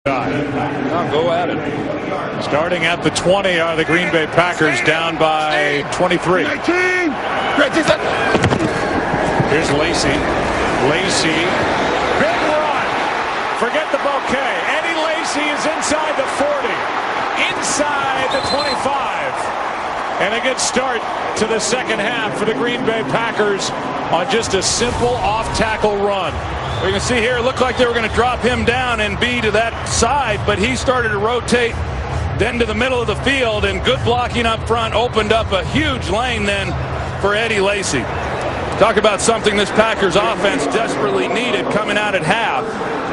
Oh, go at it. Starting at the 20 are the Green Bay Packers, down by 23. Here's Lacy. Big run. Forget the bouquet. Eddie Lacy is inside the 40. Inside the 25. And a good start to the second half for the Green Bay Packers on just a simple off-tackle run. We can see here it looked like they were going to drop him down and be to that side, but he started to rotate then to the middle of the field, and good blocking up front opened up a huge lane then for Eddie Lacy. Talk about something this Packers offense desperately needed coming out at half.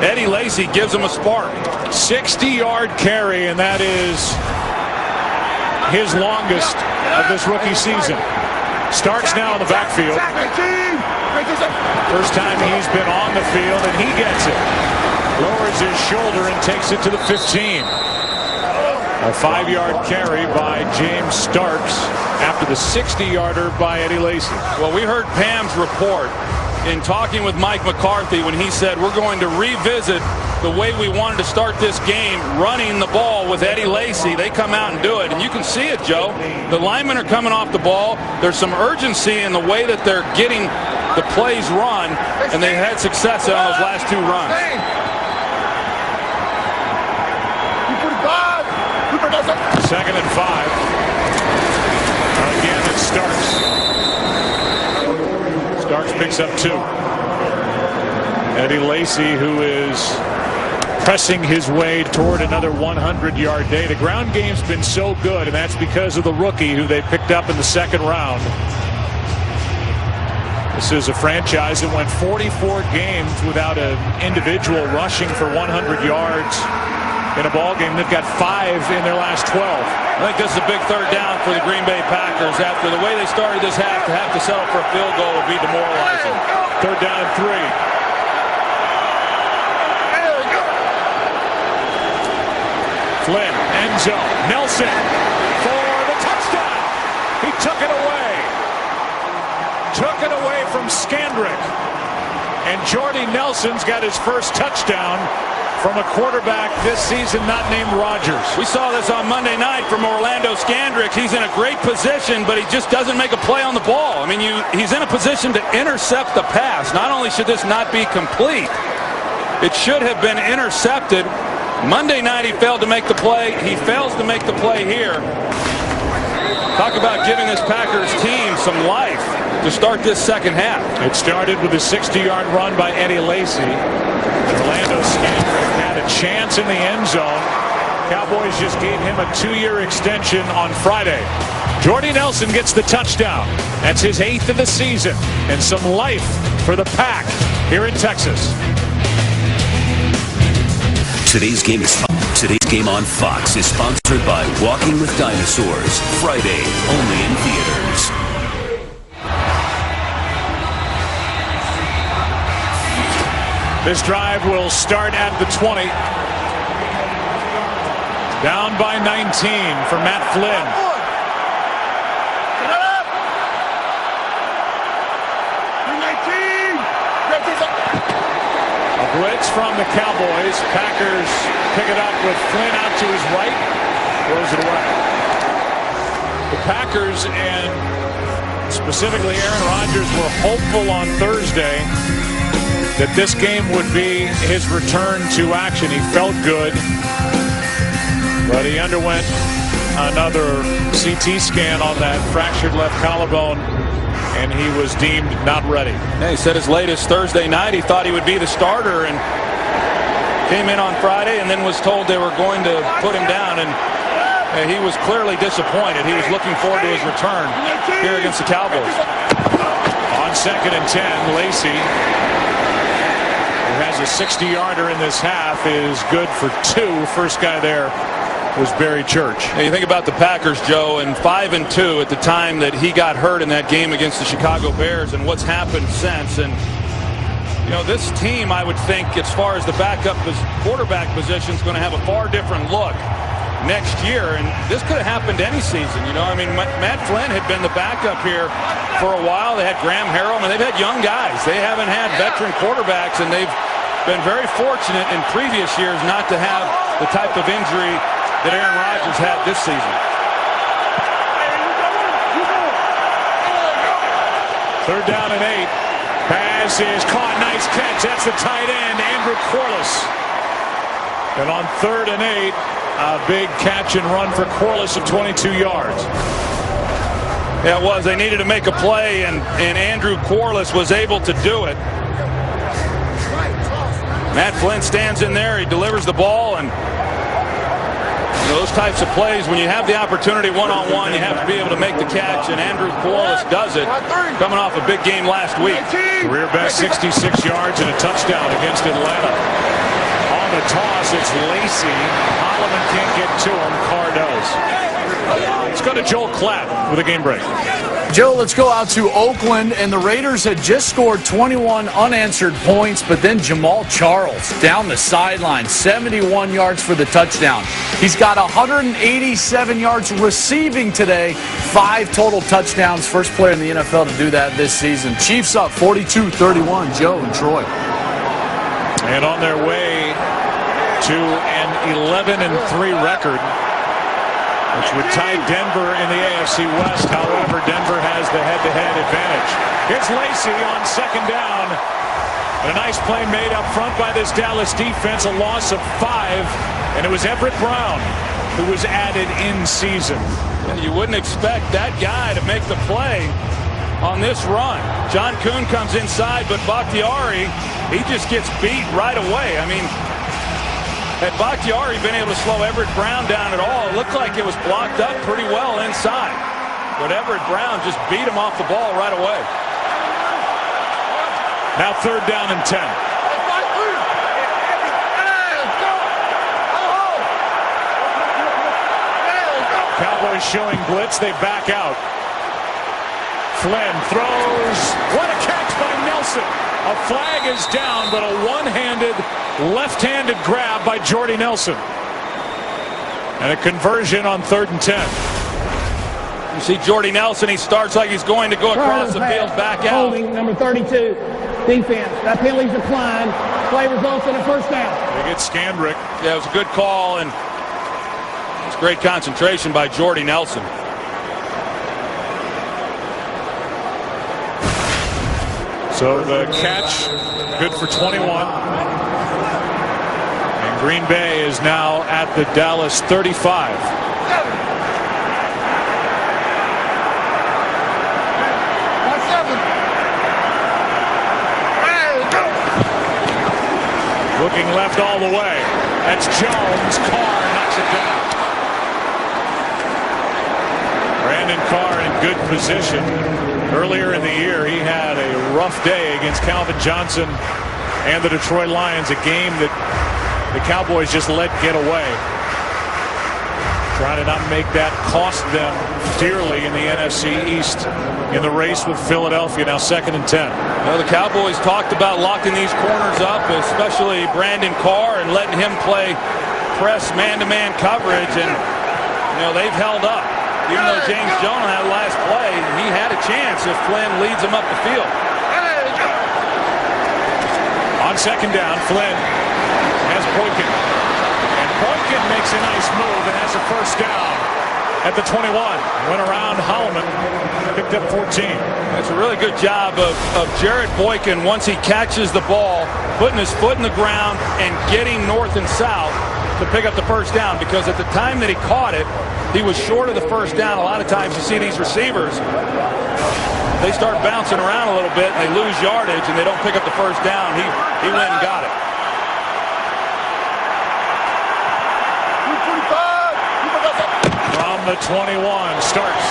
Eddie Lacy gives them a spark. 60-yard carry, and that is his longest of this rookie season. Starks now in the backfield. First time he's been on the field, and he gets it. Lowers his shoulder and takes it to the 15. A 5-yard carry by James Starks after the 60-yarder by Eddie Lacy. Well, we heard Pam's report in talking with Mike McCarthy when he said we're going to revisit the way we wanted to start this game, running the ball with Eddie Lacy. They come out and do it, and you can see it, Joe. The linemen are coming off the ball. There's some urgency in the way that they're getting the plays run, and they had success on those last two runs. Second and 5. Again, it's Starks. Starks picks up 2. Eddie Lacy, who is pressing his way toward another 100-yard day. The ground game's been so good, and that's because of the rookie who they picked up in the second round. This is a franchise that went 44 games without an individual rushing for 100 yards in a ball game. They've got 5 in their last 12. I think this is a big third down for the Green Bay Packers. After the way they started this half, to have to settle for a field goal would be demoralizing. Third down and 3. Flynn, end zone. Nelson for the touchdown. He took it away. Took it away from Scandrick. And Jordy Nelson's got his first touchdown from a quarterback this season not named Rodgers. We saw this on Monday night from Orlando Scandrick. He's in a great position, but he just doesn't make a play on the ball. I mean, he's in a position to intercept the pass. Not only should this not be complete, it should have been intercepted. Monday night he failed to make the play. He fails to make the play here. Talk about giving this Packers team some life to start this second half. It started with a 60-yard run by Eddie Lacy. Orlando Scandrick had a chance in the end zone. Cowboys just gave him a 2-year extension on Friday. Jordy Nelson gets the touchdown. That's his 8th of the season. And some life for the Pack here in Texas. Today's game on Fox is sponsored by Walking with Dinosaurs. Friday, only in theaters. This drive will start at the 20. Down by 19 for Matt Flynn. A blitz from the Cowboys. Packers pick it up with Flynn out to his right. Throws it away. The Packers and specifically Aaron Rodgers were hopeful on Thursday that this game would be his return to action. He felt good, but he underwent another CT scan on that fractured left collarbone, and he was deemed not ready. Yeah, he said as late as Thursday night he thought he would be the starter, and came in on Friday and then was told they were going to put him down, and he was clearly disappointed. He was looking forward to his return here against the Cowboys. On second and 10, Lacy, has a 60-yarder in this half, is good for 2. First guy there was Barry Church. Now you think about the Packers, Joe, and 5-2 at the time that he got hurt in that game against the Chicago Bears, and what's happened since. And you know, this team, I would think, as far as the quarterback position, is going to have a far different look next year, and this could have happened any season. You know, I mean, Matt Flynn had been the backup here for a while. They had Graham Harrell. I mean, they've had young guys. They haven't had veteran quarterbacks, and they've been very fortunate in previous years not to have the type of injury that Aaron Rodgers had this season. Third down and 8. Pass is caught. Nice catch. That's the tight end, Andrew Corliss. And on 3rd and 8, a big catch and run for Corliss of 22 yards. Yeah, it was. They needed to make a play, and Andrew Corliss was able to do it. Matt Flynn stands in there. He delivers the ball, and those types of plays, when you have the opportunity one-on-one, you have to be able to make the catch, and Andrew Corliss does it, coming off a big game last week. Career best 66 yards and a touchdown against Atlanta. On the toss, it's Lacy. Holloman can't get to him. Carr does. Let's go to Joel Klatt with a game break. Joe, let's go out to Oakland, and the Raiders had just scored 21 unanswered points, but then Jamal Charles down the sideline, 71 yards for the touchdown. He's got 187 yards receiving today, 5 total touchdowns, first player in the NFL to do that this season. Chiefs up 42-31, Joe and Troy. And on their way to an 11-3 record, which would tie Denver in the AFC West. However, Denver has the head-to-head advantage. Here's Lacy on 2nd down. And a nice play made up front by this Dallas defense. A loss of 5. And it was Everett Brown who was added in season. You wouldn't expect that guy to make the play on this run. John Kuhn comes inside, but Bakhtiari, he just gets beat right away. I mean, had Bakhtiari been able to slow Everett Brown down at all, it looked like it was blocked up pretty well inside. But Everett Brown just beat him off the ball right away. Now 3rd down and 10. Cowboys showing blitz. They back out. Flynn throws. What a catch by Nelson. A flag is down, but a one-handed, left-handed grab by Jordy Nelson. And a conversion on 3rd and 10. You see Jordy Nelson, he starts like he's going to go across the field, back out. Holding, number 32, defense. That penalty's declined. Play results in a first down. They get Scandrick. Yeah, it was a good call, and it's great concentration by Jordy Nelson. So the catch, good for 21. And Green Bay is now at the Dallas 35. Looking left all the way. That's Jones. Carr knocks it down. Brandon Carr in good position. Earlier in the year, he had a rough day against Calvin Johnson and the Detroit Lions, a game that the Cowboys just let get away. Trying to not make that cost them dearly in the NFC East in the race with Philadelphia. Now 2nd and 10. Well, the Cowboys talked about locking these corners up, especially Brandon Carr, and letting him play press man-to-man coverage, and they've held up. Even though James Jones had the last play, he had a chance if Flynn leads him up the field. On 2nd down, Flynn has Boykin. And Boykin makes a nice move and has a first down at the 21. Went around Holloman, picked up 14. That's a really good job of Jared Boykin once he catches the ball, putting his foot in the ground and getting north and south to pick up the first down, because at the time that he caught it, he was short of the first down. A lot of times you see these receivers, they start bouncing around a little bit and they lose yardage and they don't pick up the first down. He went and got it. From the 21 starts.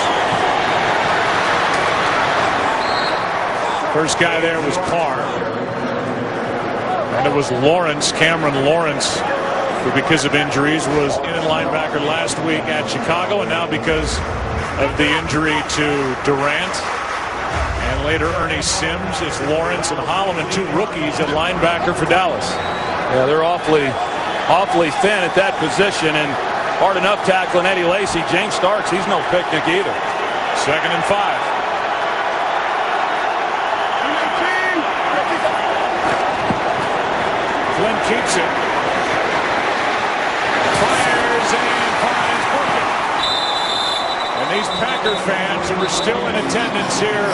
First guy there was Carr. And it was Lawrence, Cameron Lawrence, who because of injuries was in linebacker last week at Chicago, and now because of the injury to Durant and later Ernie Sims, it's Lawrence and Holloman, 2 rookies at linebacker for Dallas. Yeah, they're awfully thin at that position, and hard enough tackling Eddie Lacy. James Starks, he's no picnic either. 2nd and 5. keeps it. Fires and finds Boykin. And these Packer fans who are still in attendance here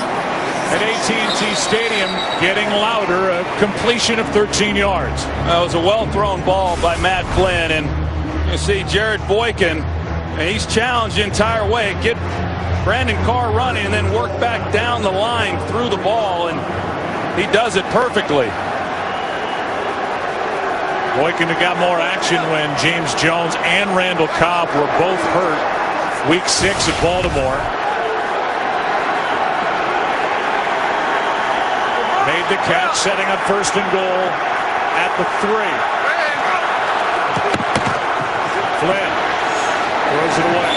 at AT&T Stadium getting louder. A completion of 13 yards. That was a well-thrown ball by Matt Flynn, and you see Jared Boykin, and he's challenged the entire way. Get Brandon Carr running and then work back down the line through the ball, and he does it perfectly. Boykin got more action when James Jones and Randall Cobb were both hurt week 6 at Baltimore. Made the catch, setting up 1st and goal at the 3. Flynn throws it away.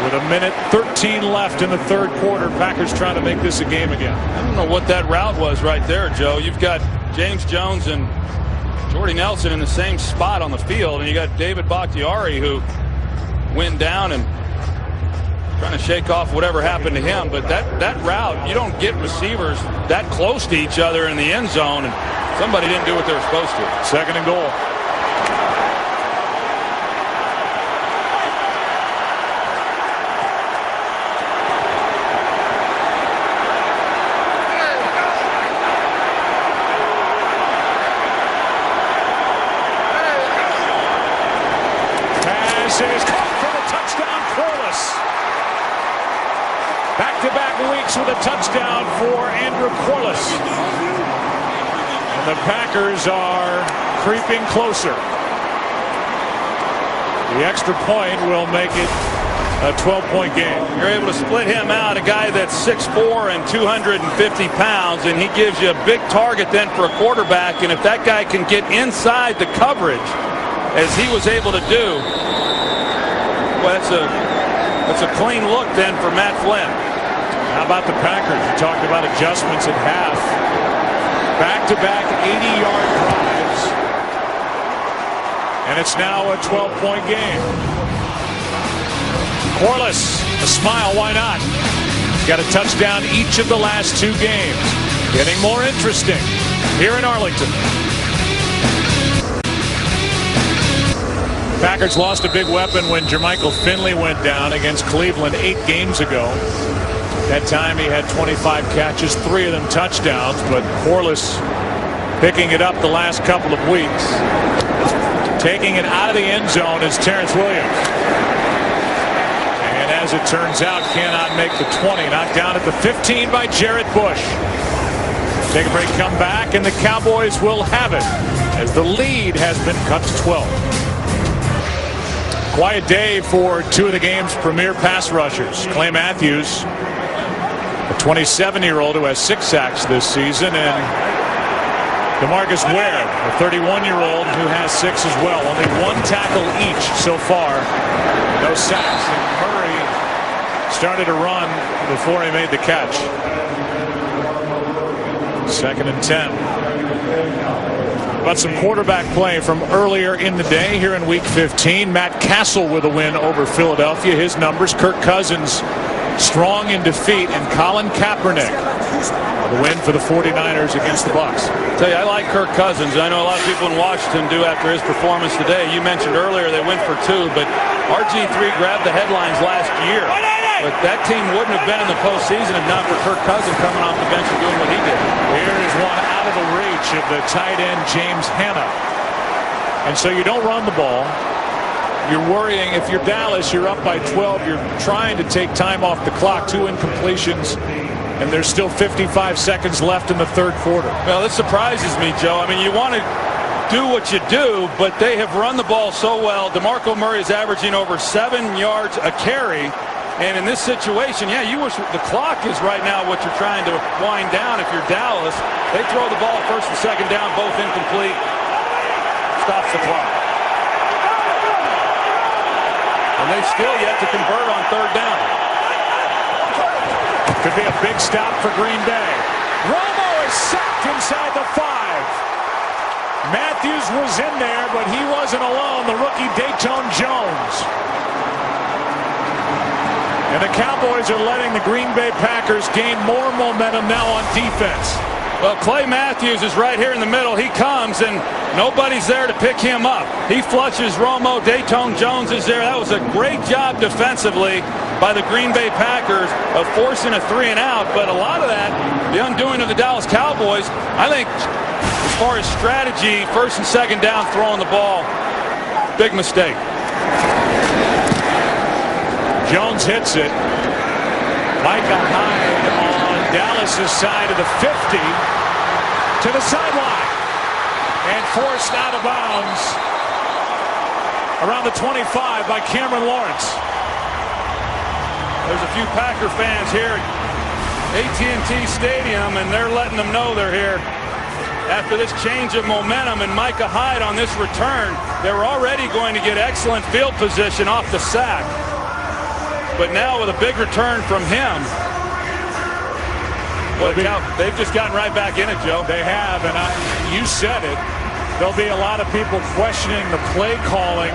With 1:13 left in the 3rd quarter, Packers trying to make this a game again. I don't know what that route was right there, Joe. You've got James Jones and Jordy Nelson in the same spot on the field, and you got David Bakhtiari who went down and trying to shake off whatever happened to him. But that route, you don't get receivers that close to each other in the end zone, and somebody didn't do what they were supposed to. 2nd and goal. Is caught for the touchdown, Corliss. Back-to-back weeks with a touchdown for Andrew Corliss. And the Packers are creeping closer. The extra point will make it a 12-point game. You're able to split him out, a guy that's 6'4" and 250 pounds, and he gives you a big target then for a quarterback. And if that guy can get inside the coverage, as he was able to do, well, that's a clean look then for Matt Flynn. How about the Packers? You talked about adjustments at half. Back-to-back 80-yard drives. And it's now a 12-point game. Corliss, a smile, why not? Got a touchdown each of the last 2 games. Getting more interesting here in Arlington. Packers lost a big weapon when Jermichael Finley went down against Cleveland 8 games ago. That time he had 25 catches, 3 of them touchdowns, but Corliss picking it up the last couple of weeks. Taking it out of the end zone is Terrence Williams. And as it turns out, cannot make the 20. Knocked down at the 15 by Jarrett Bush. Take a break, come back, and the Cowboys will have it as the lead has been cut to 12. Quiet day for 2 of the game's premier pass rushers. Clay Matthews, a 27-year-old who has 6 sacks this season, and DeMarcus Ware, a 31-year-old who has 6 as well. Only 1 tackle each so far. No sacks. And Murray started to run before he made the catch. 2nd and 10. But some quarterback play from earlier in the day here in Week 15. Matt Castle with a win over Philadelphia. His numbers, Kirk Cousins strong in defeat, and Colin Kaepernick the win for the 49ers against the Bucs. I tell you, I like Kirk Cousins. I know a lot of people in Washington do after his performance today. You mentioned earlier they went for 2, but RG3 grabbed the headlines last year. But that team wouldn't have been in the postseason if not for Kirk Cousins coming off the bench and doing what he did. Here is one out of the reach of the tight end James Hanna. And so you don't run the ball. You're worrying if you're Dallas, you're up by 12. You're trying to take time off the clock. 2 incompletions, and there's still 55 seconds left in the 3rd quarter. Well, this surprises me, Joe. I mean, you want to do what you do, but they have run the ball so well. DeMarco Murray is averaging over 7 yards a carry. And in this situation, yeah, you wish the clock is right now what you're trying to wind down if you're Dallas. They throw the ball 1st and 2nd down, both incomplete. Stops the clock. And they still yet to convert on 3rd down. Could be a big stop for Green Bay. Romo is sacked inside the 5. Matthews was in there, but he wasn't alone. The rookie Dayton Jones. And the Cowboys are letting the Green Bay Packers gain more momentum now on defense. Well, Clay Matthews is right here in the middle. He comes, and nobody's there to pick him up. He flushes Romo. Dayton Jones is there. That was a great job defensively by the Green Bay Packers of forcing a 3-and-out. But a lot of that, the undoing of the Dallas Cowboys, I think, as far as strategy, first and second down, throwing the ball, big mistake. Jones hits it. Micah Hyde on Dallas's side of the 50 to the sideline and forced out of bounds around the 25 by Cameron Lawrence. There's a few Packer fans here at AT&T Stadium, and they're letting them know they're here after this change of momentum. And Micah Hyde on this return, they were already going to get excellent field position off the sack. But now with a big return from him, they've just gotten right back in it, Joe. They have, and you said it. There'll be a lot of people questioning the play calling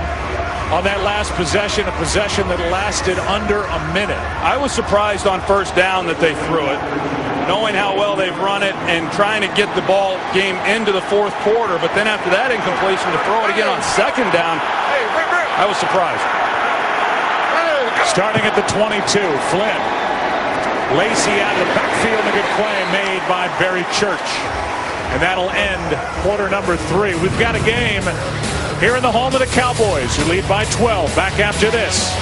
on that last possession, a possession that lasted under a minute. I was surprised on first down that they threw it, knowing how well they've run it and trying to get the ball game into the fourth quarter. But then after that incompletion, to throw it again on second down, I was surprised. Starting at the 22, Flynn. Lacy out of the backfield, a good play made by Barry Church. And that'll end quarter number 3. We've got a game here in the home of the Cowboys, who lead by 12. Back after this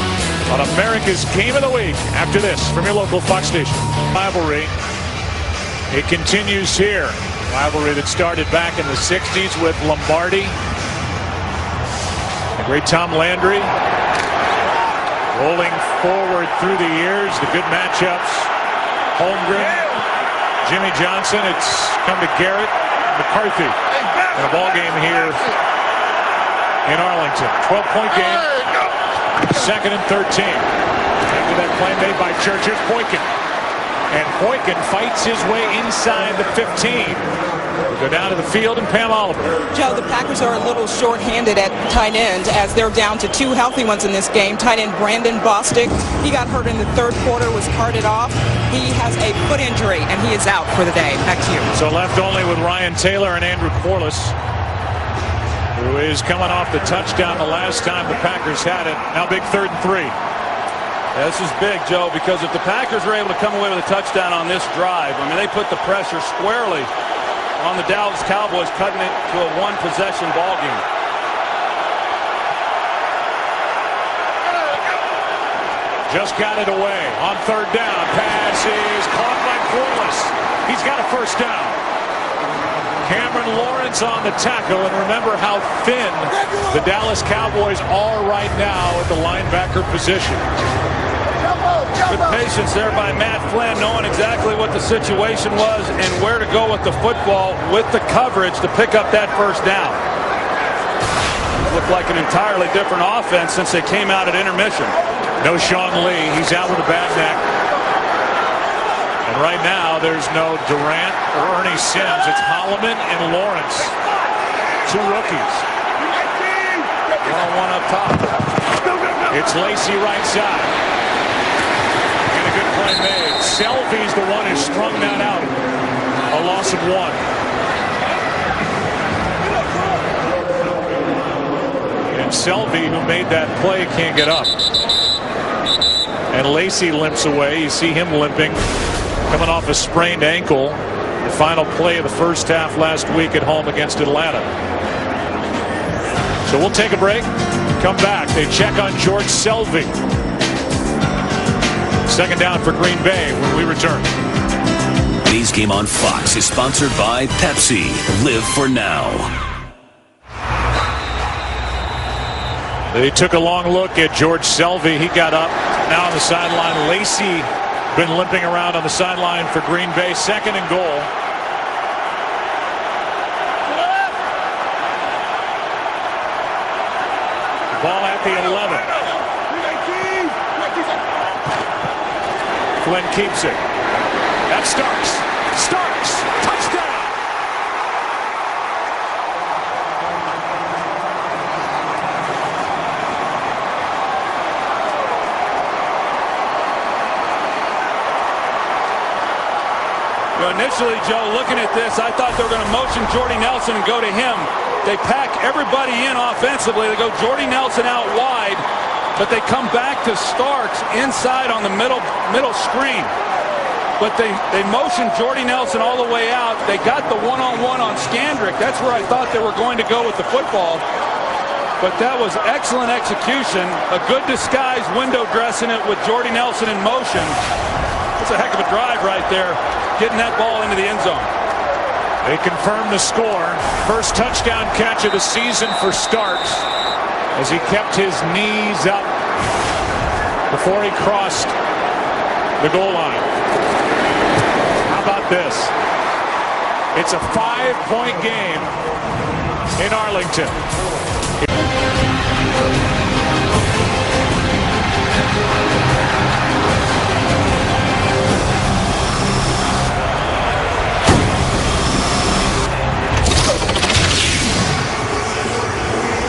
on America's Game of the Week. After this from your local Fox station. Rivalry. It continues here. Rivalry that started back in the 60s with Lombardi. The great Tom Landry. Rolling forward through the years, the good matchups. Holmgren, Jimmy Johnson. It's come to Garrett, McCarthy. And a ball game here in Arlington. 12-point game. Second and 13. After that play made by Church, here's Boykin. And Boykin fights his way inside the 15. We'll go down to the field and Pam Oliver. Joe, the Packers are a little short-handed at tight end as they're down to 2 healthy ones in this game. Tight end Brandon Bostic, he got hurt in the third quarter, was carted off. He has a foot injury, and he is out for the day. Back to you. So left only with Ryan Taylor and Andrew Corliss, who is coming off the touchdown the last time the Packers had it. Now big 3rd and 3. Yeah, this is big, Joe, because if the Packers were able to come away with a touchdown on this drive, I mean, they put the pressure squarely on the Dallas Cowboys, cutting it to a one-possession ball game. Just got it away on 3rd down. Pass is caught by Corliss. He's got a first down. Cameron Lawrence on the tackle, and remember how thin the Dallas Cowboys are right now at the linebacker position. Good patience there by Matt Flynn, knowing exactly what the situation was and where to go with the football with the coverage to pick up that first down. Looked like an entirely different offense since they came out at intermission. No Sean Lee. He's out with a bad neck. And right now, there's no Durant or Ernie Sims. It's Holloman and Lawrence. 2 rookies. One up top. It's Lacy right side. And a good play made. Selby's the one who strung that out. A loss of 1. And Selby, who made that play, can't get up. And Lacy limps away. You see him limping, coming off a sprained ankle. The final play of the first half last week at home against Atlanta. So we'll take a break. Come back. They check on George Selby. Second down for Green Bay when we return. Today's game on Fox is sponsored by Pepsi. Live for now. They took a long look at George Selby. He got up. Now on the sideline. Lacy been limping around on the sideline for Green Bay. 2nd and goal. Ball at the 11. Flynn keeps it. That's Starks. Starks. Touchdown. initially, Joe, looking at this, I thought they were going to motion Jordy Nelson and go to him. They pack everybody in offensively. They go Jordy Nelson out wide, but they come back to Starks inside on the middle screen. But they motioned Jordy Nelson all the way out. They got the one-on-one on Skandrick. That's where I thought they were going to go with the football. But that was excellent execution. A good disguise window dressing it with Jordy Nelson in motion. It's a heck of a drive right there, getting that ball into the end zone. They confirm the score. First touchdown catch of the season for Starks as he kept his knees up before he crossed the goal line. How about this? It's a 5-point game in Arlington.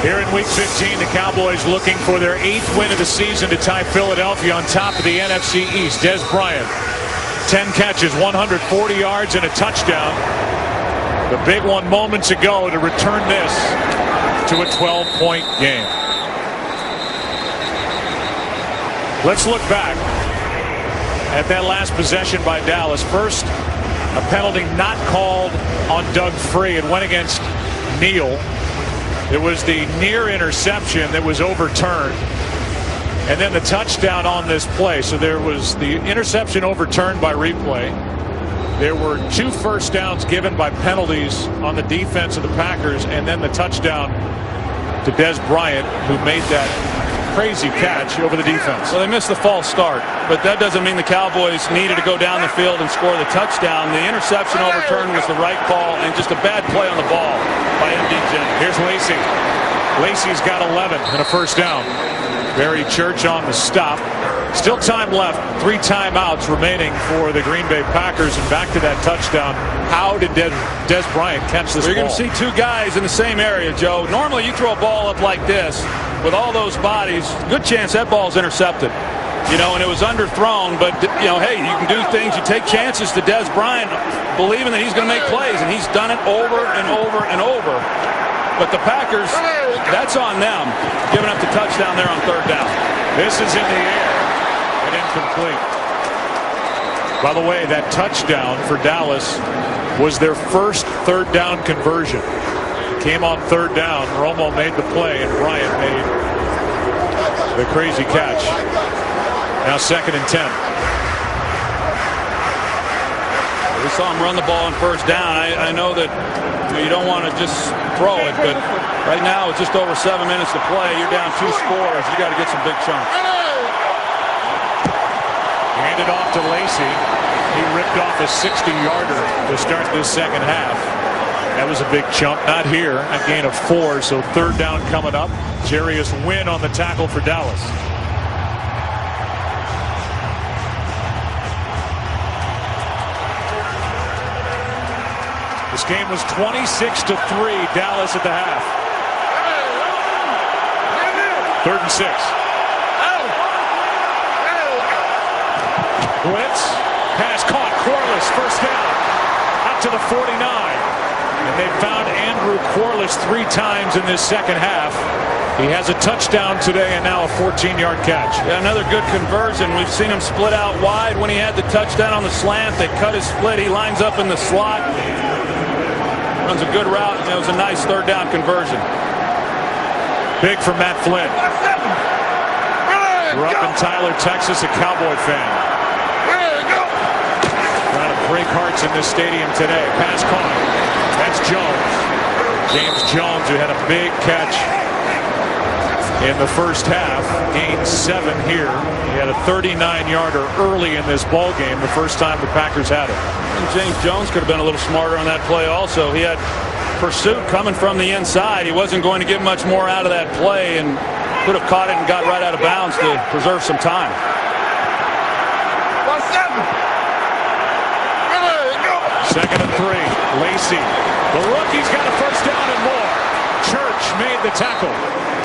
Here in Week 15, the Cowboys looking for their 8th win of the season to tie Philadelphia on top of the NFC East. Des Bryant, 10 catches, 140 yards, and a touchdown. The big one moments ago to return this to a 12-point game. Let's look back at that last possession by Dallas. First, a penalty not called on Doug Free. It went against Neal. It was the near interception that was overturned. And then the touchdown on this play. So there was the interception overturned by replay. There were 2 first downs given by penalties on the defense of the Packers. And then the touchdown to Des Bryant, who made that crazy catch over the defense. Well, they missed the false start, but that doesn't mean the Cowboys needed to go down the field and score the touchdown. The interception overturned was the right call, and just a bad play on the ball by M.D. Jennings. Here's Lacey. Lacey's got 11 and a first down. Barry Church on the stop. Still time left. 3 timeouts remaining for the Green Bay Packers. And back to that touchdown. How did Des Bryant catch this ball? You're going to see 2 guys in the same area, Joe. Normally you throw a ball up like this with all those bodies. Good chance that ball's intercepted. You know, and it was underthrown. But, you know, hey, you can do things. You take chances to Des Bryant, believing that he's going to make plays. And he's done it over and over and over. But the Packers, that's on them, giving up the touchdown there on 3rd down. This is in the air and incomplete. By the way, that touchdown for Dallas was their first 3rd down conversion. It came on 3rd down. Romo made the play, and Bryant made the crazy catch. Now 2nd and 10. We saw him run the ball on 1st down. I know that you don't want to just throw it, but right now it's just over 7 minutes to play. You're down 2 scores. You got to get some big chunks. Handed off to Lacey. He ripped off a 60-yarder to start this second half. That was a big chunk. Not here. A gain of 4, so 3rd down coming up. Jarius Wynn on the tackle for Dallas. This game was 26-3, Dallas at the half. 3rd and 6. Blitz, pass caught, Corliss, first down, out to the 49. And they found Andrew Corliss 3 times in this second half. He has a touchdown today and now a 14-yard catch. Yeah, another good conversion. We've seen him split out wide when he had the touchdown on the slant. They cut his split. He lines up in the slot. Runs a good route, and it was a nice 3rd down conversion. Big for Matt Flynn. Grew up in Tyler, Texas, a Cowboy fan. Trying to break hearts in this stadium today. Pass caught. That's Jones. James Jones, who had a big catch in the first half, gained 7 here. He had a 39-yarder early in this ball game, the first time the Packers had it. And James Jones could have been a little smarter on that play also. He had pursuit coming from the inside. He wasn't going to get much more out of that play and could have caught it and got right out of bounds to preserve some time. 2nd and 3. Lacey. The rookie's got a first down and more. Church made the tackle.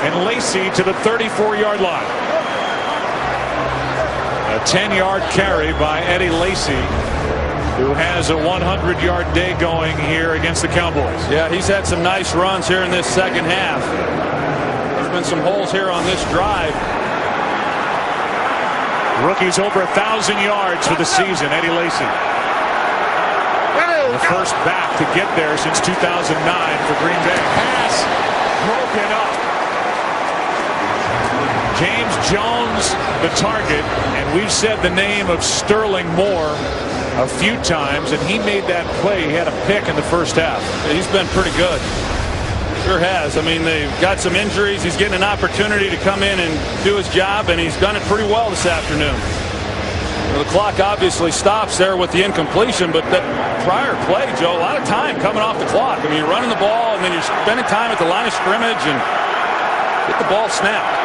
And Lacey to the 34-yard line. A 10-yard carry by Eddie Lacy. who has a 100-yard day going here against the Cowboys. Yeah, he's had some nice runs here in this second half. There's been some holes here on this drive. Rookie's over 1,000 yards for the season, Eddie Lacy. The first back to get there since 2009 for Green Bay. Pass broken up. James Jones the target, and we've said the name of Sterling Moore a few times, and he made that play. He had a pick in the first half. Yeah, he's been pretty good. Sure has. I mean, they've got some injuries. He's getting an opportunity to come in and do his job, and he's done it pretty well this afternoon. The clock obviously stops there with the incompletion, but that prior play, Joe, a lot of time coming off the clock. I mean, you're running the ball, and then you're spending time at the line of scrimmage and get the ball snapped.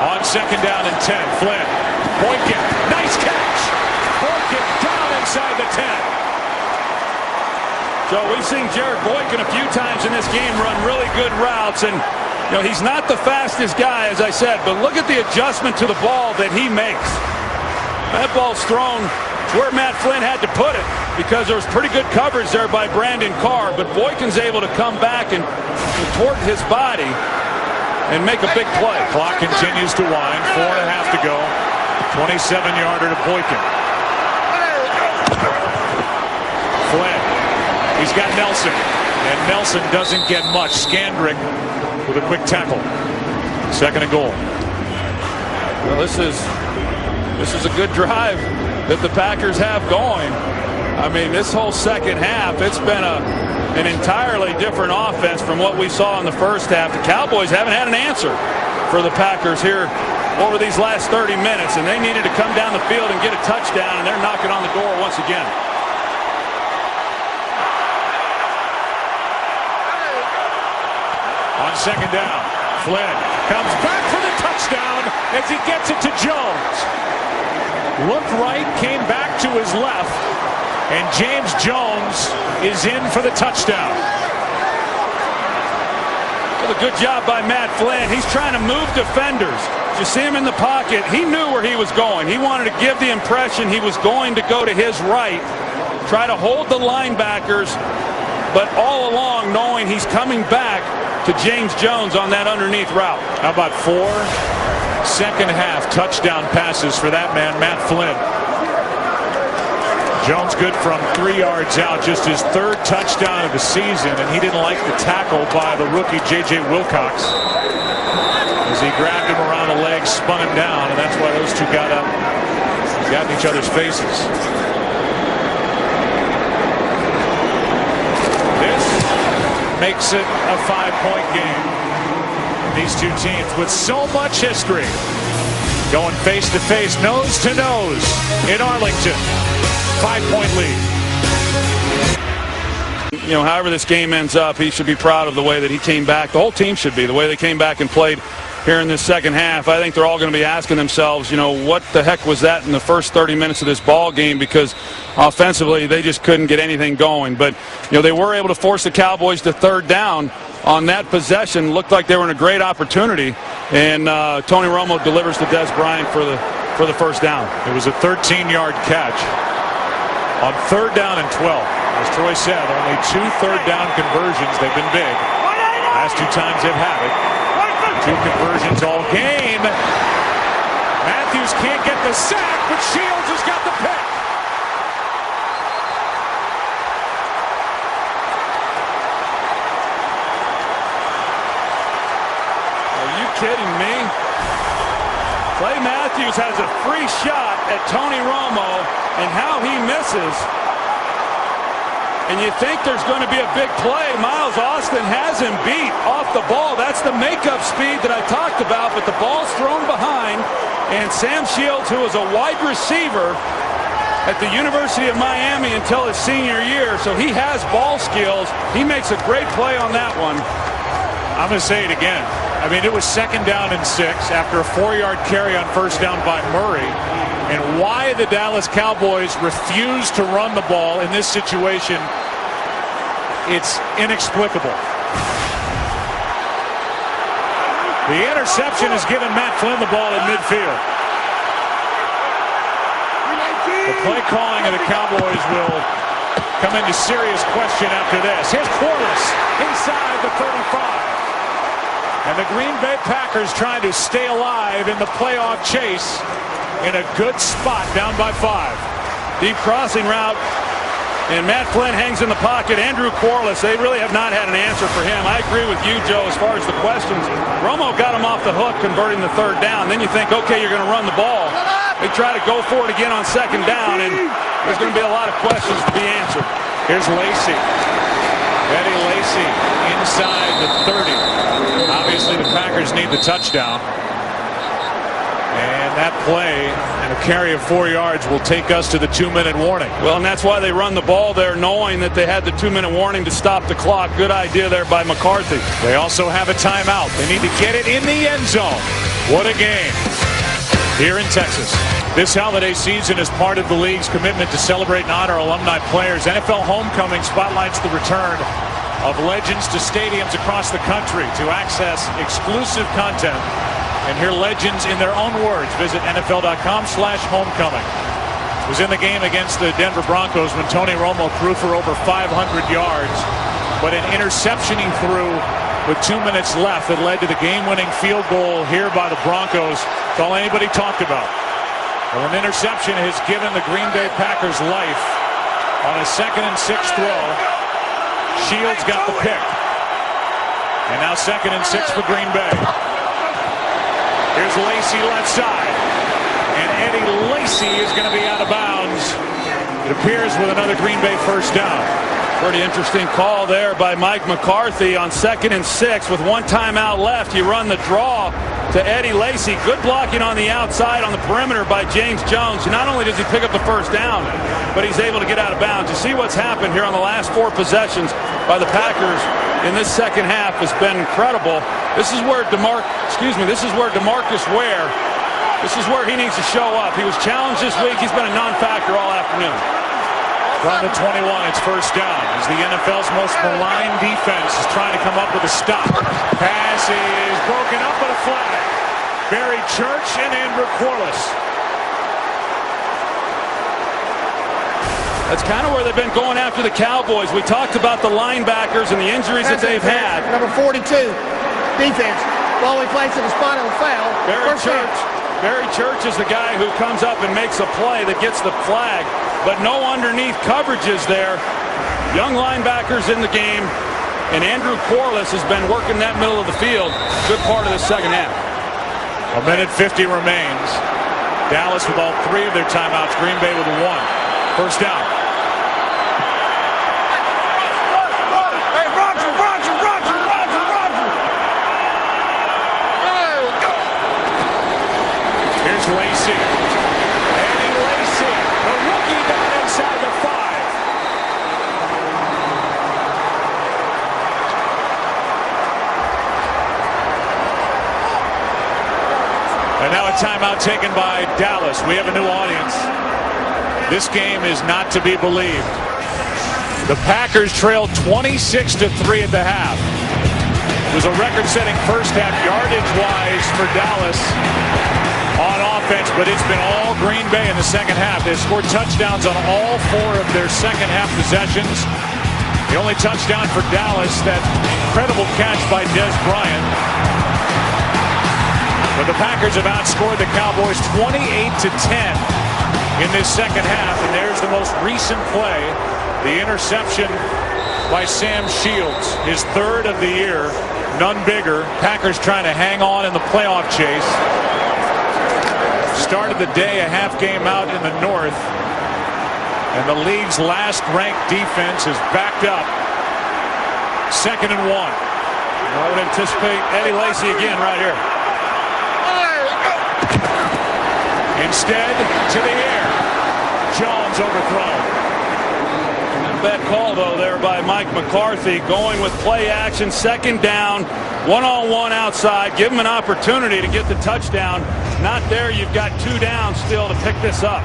On second down and 10, Flynn. Boykin, nice catch. Boykin down inside the 10. Joe, we've seen Jared Boykin a few times in this game run really good routes, and you know, he's not the fastest guy, as I said, but look at the adjustment to the ball that he makes. That ball's thrown where Matt Flynn had to put it because there was pretty good coverage there by Brandon Carr, but Boykin's able to come back and toward his body and make a big play. Clock continues to wind. 4.5 to go. 27-yarder to Boykin. Flynn. He's got Nelson. And Nelson doesn't get much. Scandrick with a quick tackle. Second and goal. Well, this is a good drive that the Packers have going. I mean, this whole second half, it's been an entirely different offense from what we saw in the first half. The Cowboys haven't had an answer for the Packers here over these last 30 minutes, and they needed to come down the field and get a touchdown, and they're knocking on the door once again. On second down, Flynn comes back for the touchdown as he gets it to Jones. Looked right, came back to his left, and James Jones is in for the touchdown. Well, a good job by Matt Flynn. He's trying to move defenders. You see him in the pocket. He knew where he was going. He wanted to give the impression he was going to go to his right, try to hold the linebackers, but all along knowing he's coming back to James Jones on that underneath route. How about 4 second half touchdown passes for that man, Matt Flynn. Jones good from 3 yards out, just his 3rd touchdown of the season, and he didn't like the tackle by the rookie J.J. Wilcox as he grabbed him around the legs, spun him down, and that's why those two got up, got in each other's faces. This makes it a 5-point game. These two teams with so much history going face to face, nose to nose in Arlington. 5-point lead. You know, however this game ends up, he should be proud of the way that he came back. The whole team should be. The way they came back and played here in this second half. I think they're all going to be asking themselves, you know, what the heck was that in the first 30 minutes of this ball game, because offensively they just couldn't get anything going. But, you know, they were able to force the Cowboys to third down on that possession. Looked like they were in a great opportunity, and Tony Romo delivers to Des Bryant for the first down. It was a 13-yard catch on 3rd down and 12. As Troy said, only 2 third-down conversions. They've been big. Last 2 times they've had it. 2 conversions all game. Matthews can't get the sack, but Shields has got the pick. Are you kidding me? Clay Matthews has a free shot at Tony Romo, and how he misses. And you think there's going to be a big play. Miles Austin has him beat off the ball. That's the makeup speed that I talked about, but the ball's thrown behind, and Sam Shields, who was a wide receiver at the University of Miami until his senior year, so he has ball skills. He makes a great play on that one. I'm going to say it again. I mean, it was 2nd down and 6 after a 4-yard carry on 1st down by Murray. And why the Dallas Cowboys refuse to run the ball in this situation, it's inexplicable. The interception has given Matt Flynn the ball in midfield. play calling of the Cowboys will come into serious question after this. Here's Corliss inside the 35. And the Green Bay Packers trying to stay alive in the playoff chase in a good spot down by 5. Deep crossing route. And Matt Flynn hangs in the pocket. Andrew Corliss, they really have not had an answer for him. I agree with you, Joe, as far as the questions. Romo got him off the hook converting the 3rd down. Then you think, okay, you're going to run the ball. They try to go for it again on 2nd down, and there's going to be a lot of questions to be answered. Here's Lacy. Eddie Lacy inside the 30. Obviously, the Packers need the touchdown. And that play and a carry of 4 yards will take us to the 2-minute warning. Well, and that's why they run the ball there, knowing that they had the 2-minute warning to stop the clock. Good idea there by McCarthy. They also have a timeout. They need to get it in the end zone. What a game here in Texas. This holiday season is part of the league's commitment to celebrate and honor alumni players. NFL Homecoming spotlights the return of legends to stadiums across the country to access exclusive content and hear legends in their own words. Visit NFL.com/homecoming. Was in the game against the Denver Broncos when Tony Romo threw for over 500 yards, but an interception he threw with 2 minutes left that led to the game-winning field goal here by the Broncos. That's all anybody talked about. Well, an interception has given the Green Bay Packers life on a 2nd and 6 throw. Shields got the pick. And now 2nd and 6 for Green Bay. Here's Lacy left side. And Eddie Lacy is going to be out of bounds. It appears with another Green Bay 1st down. Pretty interesting call there by Mike McCarthy on 2nd and 6 with 1 timeout left. You run the draw to Eddie Lacy. Good blocking on the outside on the perimeter by James Jones. Not only does he pick up the 1st down, but he's able to get out of bounds. You see what's happened here on the last 4 possessions by the Packers in this 2nd half has been incredible. This is where DeMarcus Ware, this is where he needs to show up. He was challenged this week. He's been a non-factor all afternoon. From the 21, it's 1st down as the NFL's most maligned defense is trying to come up with a stop. Pass is broken up, but a flag. Barry Church and Andrew Corliss. That's kind of where they've been going after the Cowboys. We talked about the linebackers and the injuries that they've had. Number 42, defense. Ball we place in the spot on the foul. Barry Church is the guy who comes up and makes a play that gets the flag, but no underneath coverages there. Young linebackers in the game, and Andrew Corliss has been working that middle of the field. Good part of the 2nd half. 1:50 remains. Dallas with all 3 of their timeouts. Green Bay with 1. 1st down. Here's Lacy. Eddie Lacy, the rookie down inside the 5. And now a timeout taken by Dallas. We have a new audience. This game is not to be believed. The Packers trailed 26-3 at the half. It was a record-setting 1st half yardage-wise for Dallas on offense, but it's been all Green Bay in the 2nd half. They've scored touchdowns on all 4 of their 2nd half possessions. The only touchdown for Dallas, that incredible catch by Des Bryant. But the Packers have outscored the Cowboys 28-10 in this 2nd half, and there's the most recent play, the interception by Sam Shields, his 3rd of the year, none bigger. Packers trying to hang on in the playoff chase. Started the day a half game out in the north, and the league's last ranked defense is backed up. 2nd and 1. I would anticipate Eddie Lacy again right here. Instead, to the air. Jones overthrown. Bad call, though, there by Mike McCarthy, going with play action, 2nd down, 1-on-1 outside. Give him an opportunity to get the touchdown. Not there. You've got 2 downs still to pick this up.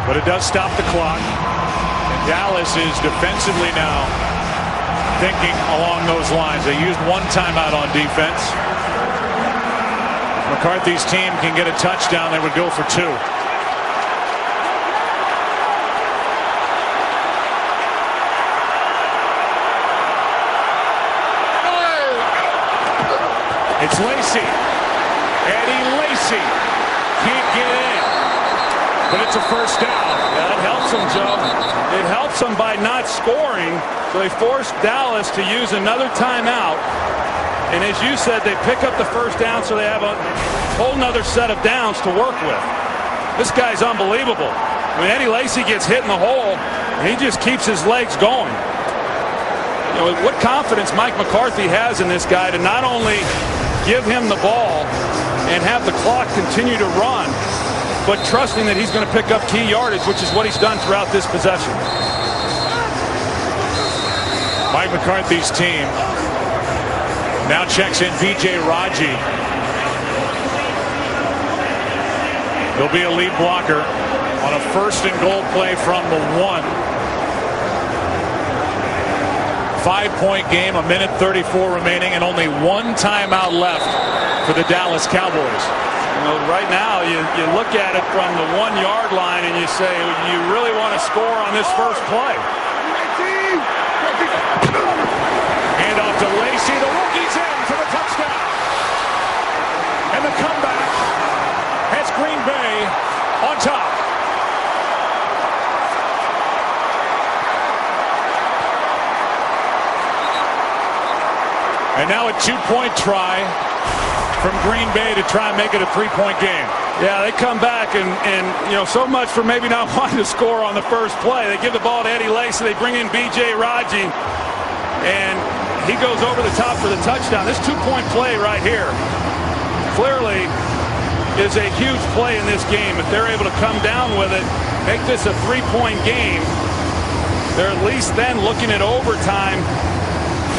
But it does stop the clock. And Dallas is defensively now thinking along those lines. They used 1 timeout on defense. If McCarthy's team can get a touchdown, they would go for 2. 2nd It's Lacy. Eddie Lacy can't get in. But it's a first down. Yeah, that helps them, Joe. It helps them by not scoring. So they forced Dallas to use another timeout. And as you said, they pick up the first down, so they have a whole nother set of downs to work with. This guy's unbelievable. I mean, Eddie Lacy gets hit in the hole, and he just keeps his legs going. You know, what confidence Mike McCarthy has in this guy to not only give him the ball and have the clock continue to run, but trusting that he's going to pick up key yardage, which is what he's done throughout this possession. Mike McCarthy's team now checks in B.J. Raji. He'll be a lead blocker on a first and goal play from the 1. 5-point game, 1:34 remaining, and only one timeout left for the Dallas Cowboys. You know, right now, you look at it from the 1-yard line and you say, you really want to score on this first play. Hand off to Lacy. The rookie's in for the touchdown. And the comeback has Green Bay on top. And now a 2-point try from Green Bay to try and make it a 3-point game. Yeah, they come back and you know, so much for maybe not wanting to score on the first play. They give the ball to Eddie Lacy. They bring in B.J. Raji, and he goes over the top for the touchdown. This 2-point play right here clearly is a huge play in this game. If they're able to come down with it, make this a 3-point game, they're at least then looking at overtime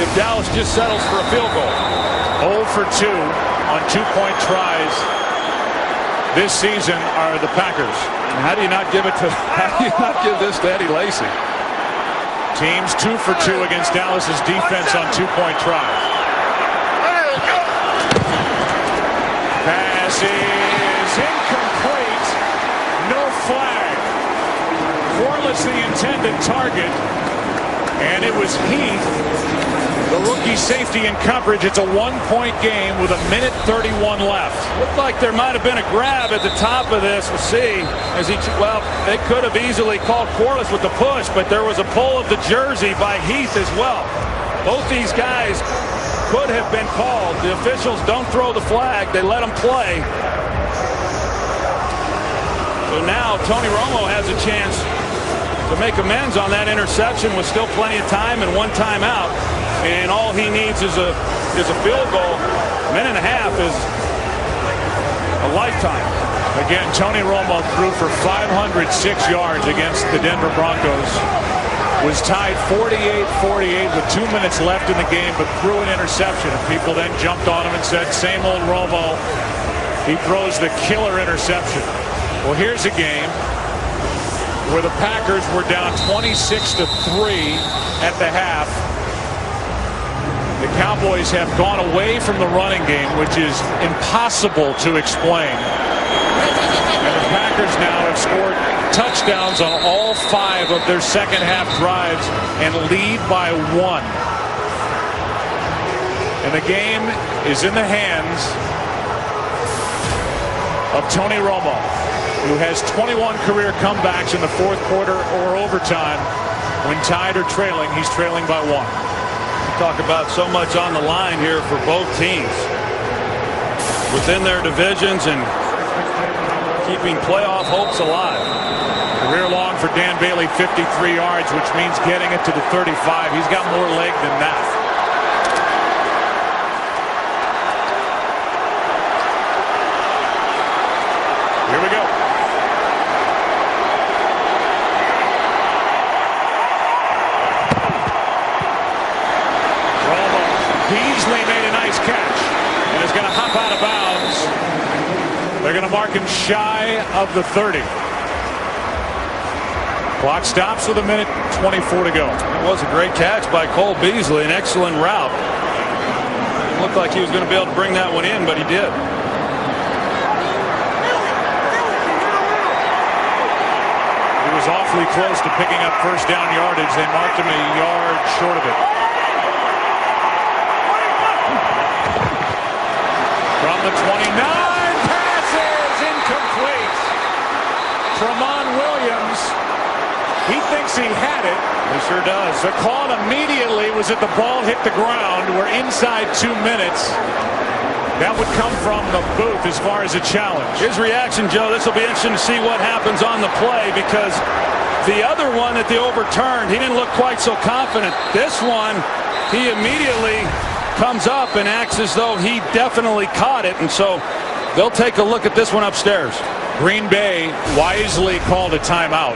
if Dallas just settles for a field goal. 0 for 2 on 2-point tries this season are the Packers. And how do you not give this to Eddie Lacy? Teams 2 for 2 against Dallas's defense on 2-point tries. Pass is incomplete. No flag. Corliss the intended target, and it was Heath, the rookie safety in coverage. It's a 1-point game with 1:31 left. Looked like there might have been a grab at the top of this. We'll see. Well, they could have easily called Corliss with the push, but there was a pull of the jersey by Heath as well. Both these guys could have been called. The officials don't throw the flag. They let them play. So now Tony Romo has a chance to make amends on that interception with still plenty of time and one timeout. And all he needs is a field goal. A minute and a half is a lifetime. Again, Tony Romo threw for 506 yards against the Denver Broncos. Was tied 48-48 with 2 minutes left in the game, but threw an interception. And people then jumped on him and said, same old Romo. He throws the killer interception. Well, here's a game where the Packers were down 26-3 at the half. The Cowboys have gone away from the running game, which is impossible to explain. And the Packers now have scored touchdowns on all 5 of their second half drives and lead by 1. And the game is in the hands of Tony Romo, who has 21 career comebacks in the fourth quarter or overtime. When tied or trailing, he's trailing by 1. Talk about so much on the line here for both teams within their divisions and keeping playoff hopes alive. Career long for Dan Bailey, 53 yards, which means getting it to the 35. He's got more leg than that. Here we go. Beasley made a nice catch and is going to hop out of bounds. They're going to mark him shy of the 30. Clock stops with 1:24 to go. It was a great catch by Cole Beasley, an excellent route. It looked like he was going to be able to bring that one in, but he did. He was awfully close to picking up first down yardage. They marked him a yard short of it. the 29. Passes incomplete. Tramon Williams. He thinks he had it. He sure does. The call immediately was that the ball hit the ground. We're inside 2 minutes. That would come from the booth as far as a challenge. His reaction, Joe, this will be interesting to see what happens on the play, because the other one that they overturned, he didn't look quite so confident. This one, he immediately comes up and acts as though he definitely caught it, and so they'll take a look at this one upstairs. Green Bay wisely called a timeout.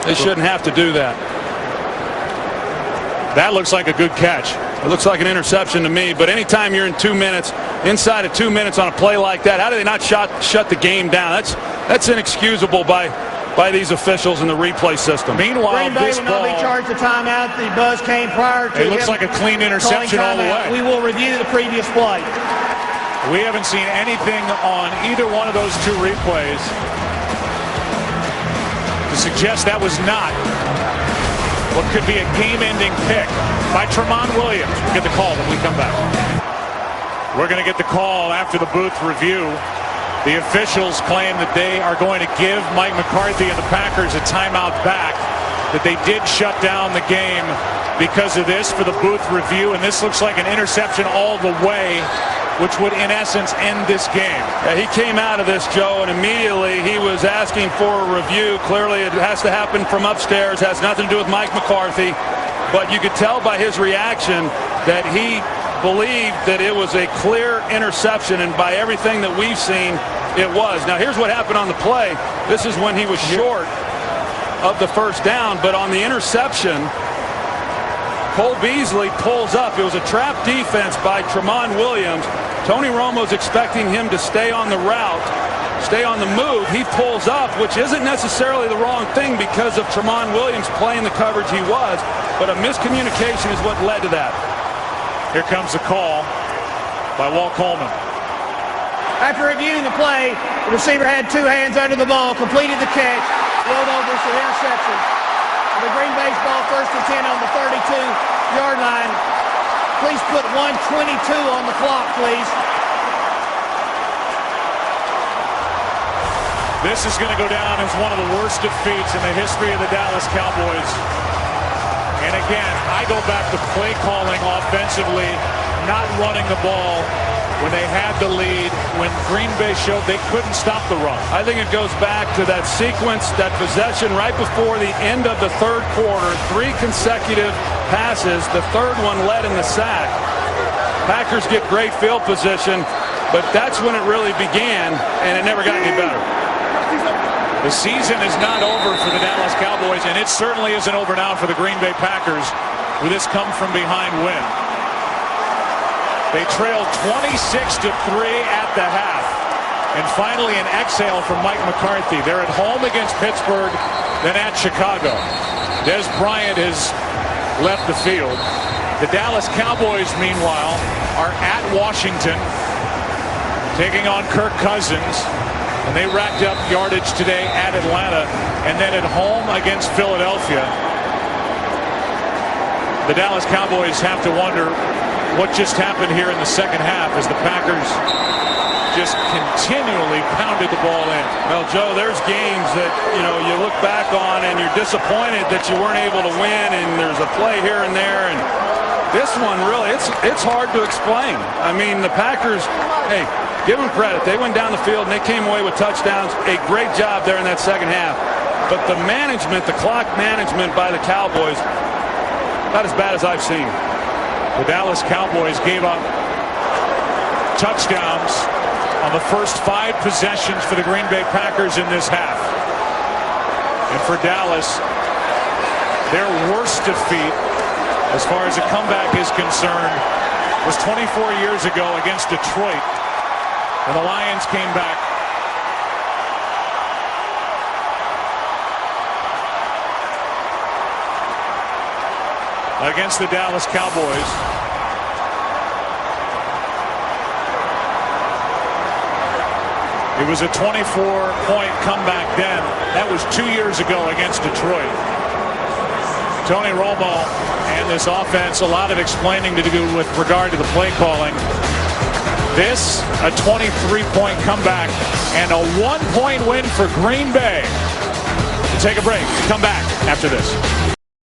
They shouldn't have to do that. That looks like a good catch. It looks like an interception to me, but anytime you're in 2 minutes, inside of 2 minutes on a play like that, how do they not shut the game down? That's inexcusable by these officials in the replay system. Meanwhile, Green Bay this will not ball, be charged a timeout. The buzz came prior to it looks like a clean interception all the way. We will review the previous play. We haven't seen anything on either one of those two replays to suggest that was not what could be a game-ending pick by Tramon Williams. We'll get the call when we come back. We're going to get the call after the booth review. The officials claim that they are going to give Mike McCarthy and the Packers a timeout back, that they did shut down the game because of this for the booth review, and this looks like an interception all the way, which would in essence end this game. Yeah, he came out of this, Joe, and immediately he was asking for a review. Clearly it has to happen from upstairs, has nothing to do with Mike McCarthy, but you could tell by his reaction that he believed that it was a clear interception, and by everything that we've seen, it was. Now here's what happened on the play. This is when he was short of the first down, but on the interception, Cole Beasley pulls up. It was a trap defense by Tramon Williams. Tony Romo's expecting him to stay on the route, stay on the move. He pulls up, which isn't necessarily the wrong thing because of Tramon Williams playing the coverage he was, but a miscommunication is what led to that. Here comes the call by Walt Coleman. After reviewing the play, the receiver had two hands under the ball, completed the catch, rolled over for the interception. The Green Bay's ball, 1st and 10 on the 32-yard line. Please put 1:22 on the clock, please. This is going to go down as one of the worst defeats in the history of the Dallas Cowboys. And again, I go back to play calling offensively, not running the ball when they had the lead, when Green Bay showed they couldn't stop the run. I think it goes back to that sequence, that possession right before the end of the third quarter. 3 consecutive passes. The third one led in the sack. Packers get great field position, but that's when it really began, and it never got any better. The season is not over for the Dallas Cowboys, and it certainly isn't over now for the Green Bay Packers with this come-from-behind win. They trailed 26-3 at the half. And finally an exhale from Mike McCarthy. They're at home against Pittsburgh, then at Chicago. Des Bryant has left the field. The Dallas Cowboys, meanwhile, are at Washington, taking on Kirk Cousins. And they racked up yardage today at Atlanta, and then at home against Philadelphia. The Dallas Cowboys have to wonder what just happened here in the second half as the Packers just continually pounded the ball in. Well, Joe, there's games that, you look back on and you're disappointed that you weren't able to win, and there's a play here and there, and this one really, it's hard to explain. I mean, the Packers, hey, give them credit. They went down the field and they came away with touchdowns. A great job there in that second half. But the management, the clock management by the Cowboys, not as bad as I've seen. The Dallas Cowboys gave up touchdowns on the first 5 possessions for the Green Bay Packers in this half. And for Dallas, their worst defeat, as far as a comeback is concerned, was 24 years ago against Detroit, when the Lions came back. Against the Dallas Cowboys. It was a 24-point comeback then. That was 2 years ago against Detroit. Tony Romo and this offense, a lot of explaining to do with regard to the play calling. This, a 23-point comeback and a 1-point win for Green Bay. We'll take a break. Come back after this.